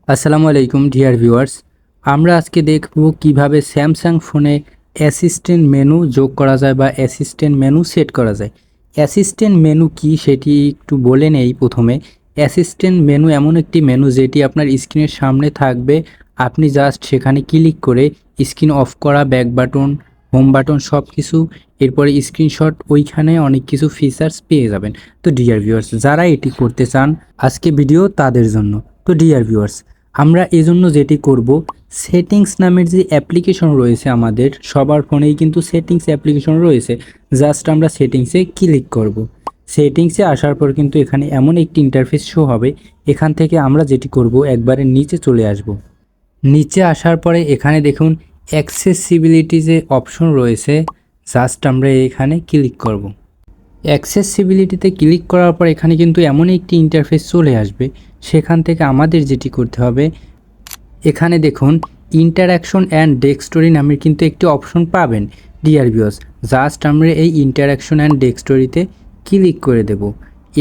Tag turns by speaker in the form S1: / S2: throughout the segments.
S1: আসসালামু আলাইকুম dear viewers. আমরা আজকে দেখব কিভাবে স্যামসাং ফোনে অ্যাসিস্ট্যান্ট মেনু যোগ করা যায় বা অ্যাসিস্ট্যান্ট মেনু সেট করা যায়। অ্যাসিস্ট্যান্ট মেনু কি সেটি একটু বলে নেই প্রথমে। অ্যাসিস্ট্যান্ট মেনু এমন একটি মেনু যেটি আপনার স্ক্রিনের সামনে থাকবে। আপনি জাস্ট সেখানে ক্লিক করে স্ক্রিন অফ করা, ব্যাক বাটন, হোম বাটন সব কিছু, এরপরে স্ক্রিনশট, ওইখানে অনেক কিছু ফিচার্স পেয়ে যাবেন। তো ডিয়ার ভিউয়ার্স, যারা এটি করতে চান আজকে ভিডিও তাদের জন্য। তো ডিয়ার ভিউয়ার্স, আমরা এজন্য যেটি করব, সেটিংস নামের যে অ্যাপ্লিকেশন রয়েছে আমাদের সবার ফোনেই কিন্তু সেটিংস অ্যাপ্লিকেশন রয়েছে। জাস্ট আমরা সেটিংসে ক্লিক করব। সেটিংসে আসার পর কিন্তু এখানে এমন একটি ইন্টারফেস শো হবে। এখান থেকে আমরা যেটি করব, একবারে নিচে চলে আসব। নিচে আসার পরে এখানে দেখুন অ্যাক্সেসিবিলিটি যে অপশন রয়েছে, জাস্ট আমরা এখানে ক্লিক করব। অ্যাক্সেসিবিলিটিতে ক্লিক করার পর এখানে কিন্তু এমন একটি ইন্টারফেস চলে আসবে। সেখান থেকে আমাদের যেটি করতে হবে, এখানে দেখুন ইন্টারঅ্যাকশন অ্যান্ড ডেস্কটরি নামের কিন্তু একটি অপশন পাবেন ডিয়ার ভিউয়ার্স। জাস্ট আমরা এই ইন্টারঅ্যাকশন অ্যান্ড ডেস্কটরিতে ক্লিক করে দেব।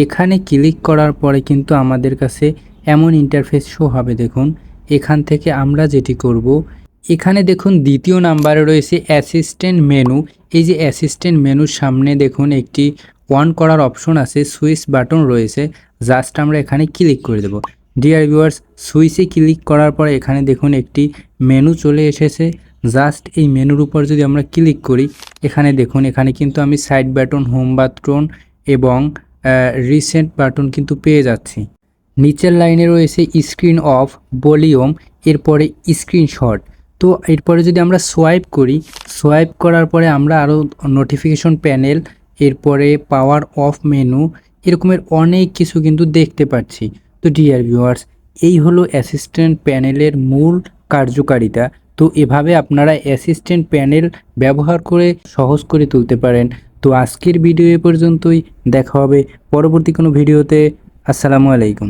S1: এখানে ক্লিক করার পরে কিন্তু আমাদের কাছে এমন ইন্টারফেস শো হবে। দেখুন এখান থেকে আমরা যেটি করব, এখানে দেখুন দ্বিতীয় নাম্বারে রয়েছে অ্যাসিস্ট্যান্ট মেনু। এই যে অ্যাসিস্ট্যান্ট মেনুর সামনে দেখুন একটি অন করার অপশন আছে, সুইচ বাটন রয়েছে। জাস্ট আমরা এখানে ক্লিক করে দেব। ডিয়ার ভিউয়ার্স, সুইচে ক্লিক করার পর এখানে দেখুন একটি মেনু চলে এসেছে। জাস্ট এই মেনুর উপর যদি আমরা ক্লিক করি, এখানে দেখুন এখানে কিন্তু আমি সাইড বাটন, হোম বাটন এবং রিসেন্ট বাটন কিন্তু পেয়ে যাচ্ছি। নিচের লাইনে রয়েছে স্ক্রিন অফ, ভলিউম, এরপরে স্ক্রিনশট। তো এরপরে যদি আমরা সোয়াইপ করি, সোয়াইপ করার পরে আমরা আরও নোটিফিকেশন প্যানেল, এরপরে পাওয়ার অফ মেনু, এরকমের অনেক কিছু কিন্তু দেখতে পাচ্ছি। তো ডিয়ার ভিউয়ার্স, এই হলো অ্যাসিস্ট্যান্ট প্যানেলের মূল কার্যকারিতা। তো এভাবে আপনারা অ্যাসিস্ট্যান্ট প্যানেল ব্যবহার করে সহজ করে তুলতে পারেন। তো আজকের ভিডিও এ পর্যন্তই, দেখা হবে পরবর্তী কোনো ভিডিওতে। আসসালামু আলাইকুম।